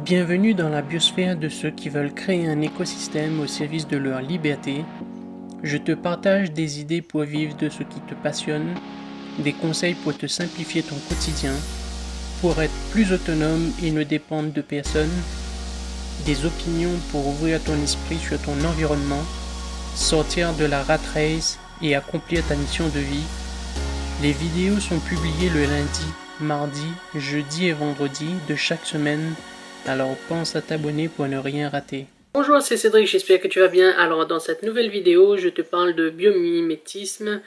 Bienvenue dans la biosphère de ceux qui veulent créer un écosystème au service de leur liberté. Je te partage des idées pour vivre de ce qui te passionne, des conseils pour te simplifier ton quotidien, pour être plus autonome et ne dépendre de personne, des opinions pour ouvrir ton esprit sur ton environnement, sortir de la rat race et accomplir ta mission de vie. Les vidéos sont publiées le lundi, mardi, jeudi et vendredi de chaque semaine, alors pense à t'abonner pour ne rien rater. Bonjour, c'est Cédric, j'espère que tu vas bien. Alors dans cette nouvelle vidéo, je te parle de biomimétisme.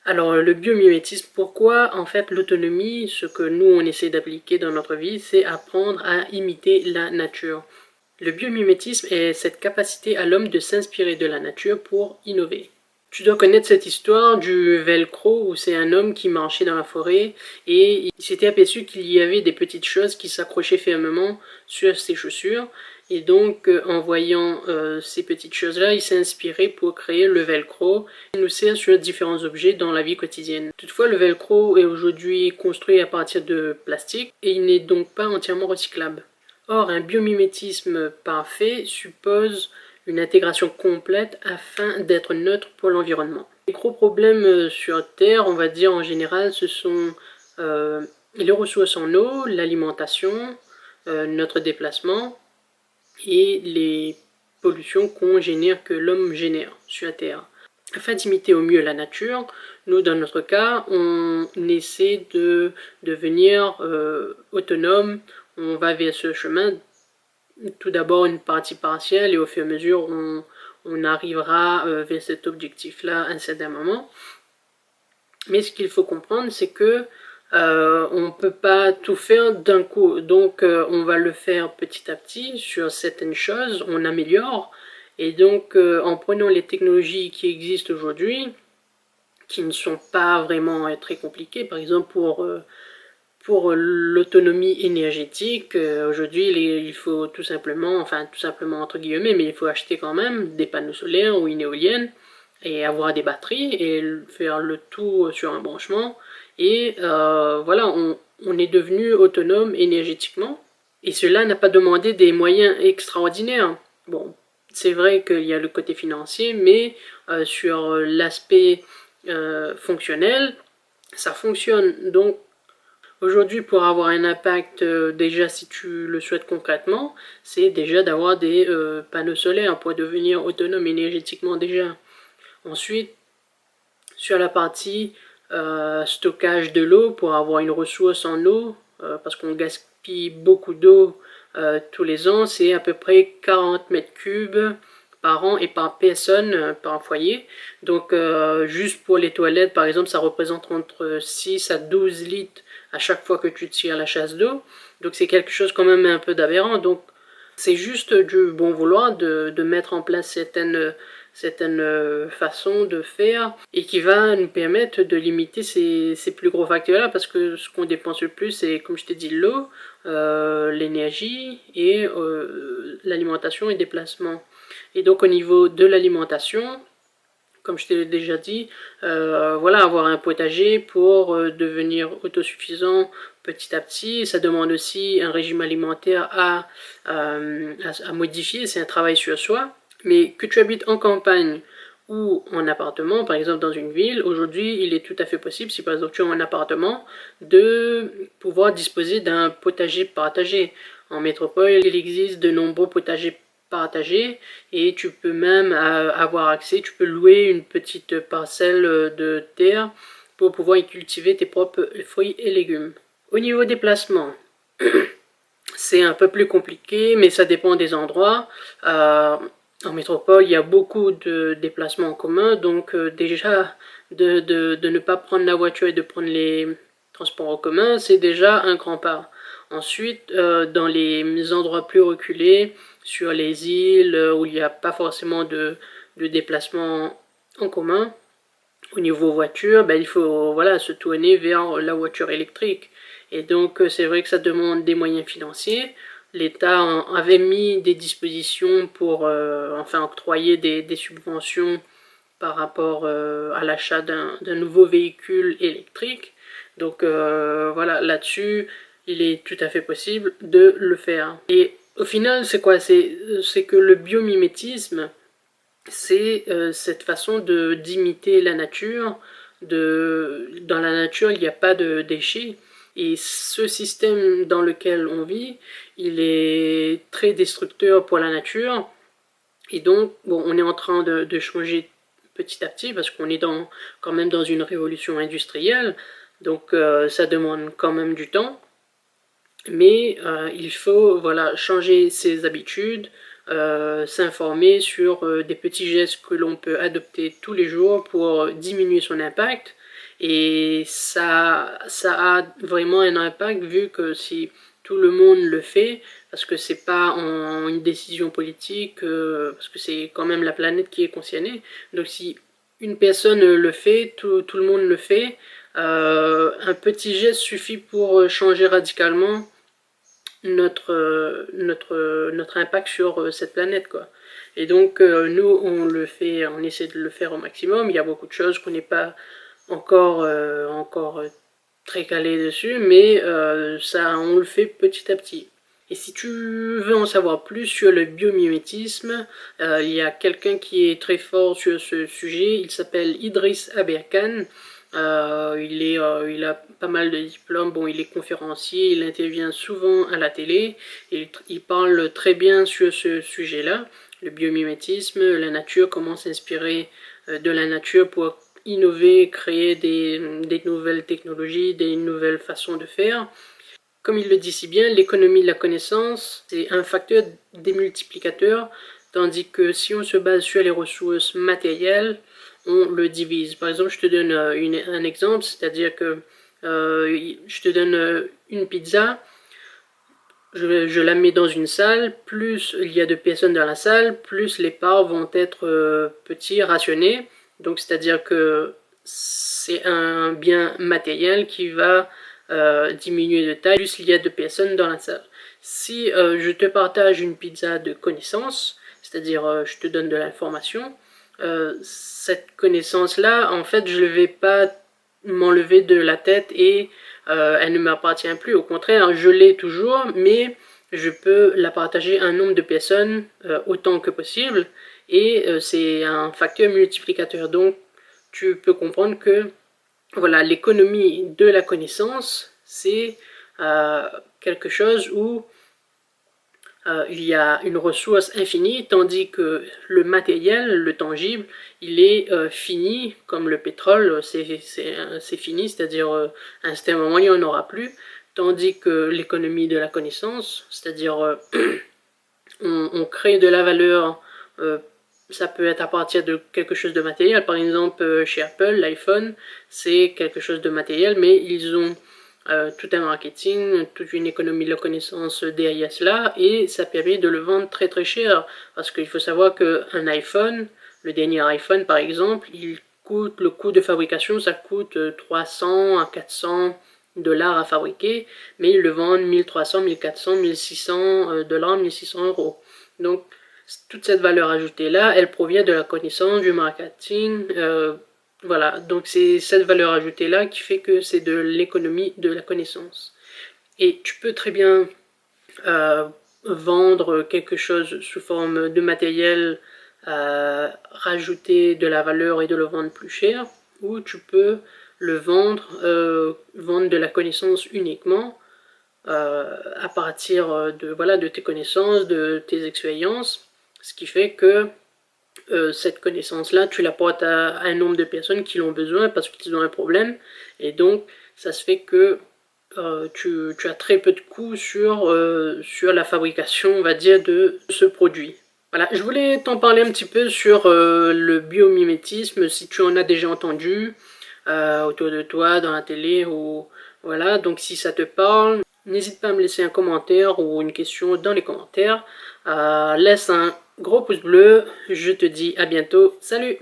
Alors le biomimétisme, pourquoi en fait l'autonomie, ce que nous on essaie d'appliquer dans notre vie, c'est apprendre à imiter la nature. Le biomimétisme est cette capacité à l'homme de s'inspirer de la nature pour innover. Tu dois connaître cette histoire du velcro où c'est un homme qui marchait dans la forêt et il s'était aperçu qu'il y avait des petites choses qui s'accrochaient fermement sur ses chaussures. Et donc, en voyant ces petites choses-là, il s'est inspiré pour créer le velcro. Il nous sert sur différents objets dans la vie quotidienne. Toutefois, le velcro est aujourd'hui construit à partir de plastique et il n'est donc pas entièrement recyclable. Or, un biomimétisme parfait suppose une intégration complète afin d'être neutre pour l'environnement. Les gros problèmes sur Terre, on va dire en général, ce sont les ressources en eau, l'alimentation, notre déplacement et les pollutions qu'on génère, que l'homme génère sur la Terre. Afin d'imiter au mieux la nature, nous, dans notre cas, on essaie de devenir autonome. On va vers ce chemin, tout d'abord une partie partielle, et au fur et à mesure, on arrivera vers cet objectif-là à un certain moment. Mais ce qu'il faut comprendre, c'est que on ne peut pas tout faire d'un coup. Donc, on va le faire petit à petit sur certaines choses, on améliore. Et donc, en prenant les technologies qui existent aujourd'hui, qui ne sont pas vraiment très compliquées, par exemple pour l'autonomie énergétique, aujourd'hui il faut tout simplement, enfin tout simplement entre guillemets, mais il faut acheter quand même des panneaux solaires ou une éolienne et avoir des batteries et faire le tout sur un branchement. Et voilà, on est devenu autonome énergétiquement et cela n'a pas demandé des moyens extraordinaires. Bon, c'est vrai qu'il y a le côté financier, mais sur l'aspect fonctionnel, ça fonctionne. Donc aujourd'hui, pour avoir un impact, déjà si tu le souhaites concrètement, c'est déjà d'avoir des panneaux solaires pour devenir autonome énergétiquement déjà. Ensuite, sur la partie stockage de l'eau, pour avoir une ressource en eau, parce qu'on gaspille beaucoup d'eau tous les ans, c'est à peu près 40 mètres cubes par an et par personne, par foyer. Donc juste pour les toilettes, par exemple, ça représente entre 6 à 12 litres à chaque fois que tu tires la chasse d'eau. Donc c'est quelque chose quand même un peu d'aberrant. Donc c'est juste du bon vouloir de mettre en place certaines façons de faire et qui va nous permettre de limiter ces plus gros facteurs-là, parce que ce qu'on dépense le plus, c'est, comme je t'ai dit, l'eau, l'énergie et l'alimentation et déplacement. Et donc au niveau de l'alimentation, comme je t'ai déjà dit, voilà, avoir un potager pour devenir autosuffisant petit à petit. Ça demande aussi un régime alimentaire à modifier, c'est un travail sur soi. Mais que tu habites en campagne ou en appartement, par exemple dans une ville, aujourd'hui il est tout à fait possible, si par exemple tu as un appartement, de pouvoir disposer d'un potager partagé. En métropole, il existe de nombreux potagers partagés et tu peux même avoir accès, tu peux louer une petite parcelle de terre pour pouvoir y cultiver tes propres fruits et légumes. Au niveau des placements, c'est un peu plus compliqué, mais ça dépend des endroits. En métropole, il y a beaucoup de déplacements en commun, donc déjà, de ne pas prendre la voiture et de prendre les transports en commun, c'est déjà un grand pas. Ensuite, dans les endroits plus reculés, sur les îles où il n'y a pas forcément de déplacement en commun, au niveau voiture, ben, il faut voilà, se tourner vers la voiture électrique. Et donc c'est vrai que ça demande des moyens financiers. L'État avait mis des dispositions pour enfin octroyer des subventions par rapport à l'achat d'un nouveau véhicule électrique. Donc voilà, là-dessus, il est tout à fait possible de le faire. Et Au final, c'est quoi? C'est que le biomimétisme, c'est cette façon de d'imiter la nature. Dans la nature, il n'y a pas de déchets. Et ce système dans lequel on vit, il est très destructeur pour la nature. Et donc, bon, on est en train de changer petit à petit parce qu'on est quand même dans une révolution industrielle. Donc, ça demande quand même du temps. Mais il faut voilà, changer ses habitudes, s'informer sur des petits gestes que l'on peut adopter tous les jours pour diminuer son impact. Et ça a vraiment un impact vu que si tout le monde le fait, parce que c'est pas une décision politique, parce que c'est quand même la planète qui est concernée. Donc si une personne le fait, tout le monde le fait, un petit geste suffit pour changer radicalement notre impact sur cette planète, quoi. Et donc nous on essaie de le faire au maximum. Il y a beaucoup de choses qu'on n'est pas encore très calé dessus, mais ça on le fait petit à petit. Et si tu veux en savoir plus sur le biomimétisme, il y a quelqu'un qui est très fort sur ce sujet, il s'appelle Idriss Aberkan. Il a pas mal de diplômes, bon, il est conférencier, il intervient souvent à la télé, et il parle très bien sur ce sujet-là, le biomimétisme, la nature, comment s'inspirer de la nature pour innover, créer des nouvelles technologies, des nouvelles façons de faire. Comme il le dit si bien, l'économie de la connaissance, c'est un facteur démultiplicateur, tandis que si on se base sur les ressources matérielles, on le divise. Par exemple, je te donne un exemple, c'est-à-dire que je te donne une pizza, je la mets dans une salle, plus il y a de personnes dans la salle, plus les parts vont être petits, rationnés. Donc c'est-à-dire que c'est un bien matériel qui va diminuer de taille, plus il y a de personnes dans la salle. Si je te partage une pizza de connaissance, c'est-à-dire je te donne de l'information, cette connaissance-là, en fait, je ne vais pas m'enlever de la tête et elle ne m'appartient plus. Au contraire, je l'ai toujours, mais je peux la partager à un nombre de personnes autant que possible. Et c'est un facteur multiplicateur. Donc, tu peux comprendre que voilà, l'économie de la connaissance, c'est quelque chose où il y a une ressource infinie, tandis que le matériel, le tangible, il est fini, comme le pétrole, c'est fini, c'est-à-dire à un certain moment, il n'y en aura plus, tandis que l'économie de la connaissance, c'est-à-dire on crée de la valeur, ça peut être à partir de quelque chose de matériel, par exemple chez Apple, l'iPhone, c'est quelque chose de matériel, mais ils ont tout un marketing, toute une économie de la connaissance derrière cela, et ça permet de le vendre très très cher, parce qu'il faut savoir qu'un iPhone, le dernier iPhone par exemple, le coût de fabrication, ça coûte 300 à 400 dollars à fabriquer, mais ils le vendent 1300, 1400, 1600 dollars, 1600 euros. Donc toute cette valeur ajoutée là, elle provient de la connaissance, du marketing, voilà, donc c'est cette valeur ajoutée là qui fait que c'est de l'économie de la connaissance. Et tu peux très bien vendre quelque chose sous forme de matériel, rajouter de la valeur et de le vendre plus cher, ou tu peux le vendre de la connaissance uniquement à partir de tes connaissances, de tes expériences, ce qui fait que cette connaissance-là, tu l'apportes à un nombre de personnes qui l'ont besoin parce qu'ils ont un problème. Et donc, ça se fait que tu as très peu de coûts sur la fabrication, on va dire, de ce produit. Voilà, je voulais t'en parler un petit peu sur le biomimétisme, si tu en as déjà entendu autour de toi, dans la télé, ou voilà, donc si ça te parle, n'hésite pas à me laisser un commentaire ou une question dans les commentaires. Laisse un gros pouce bleu, je te dis à bientôt, salut!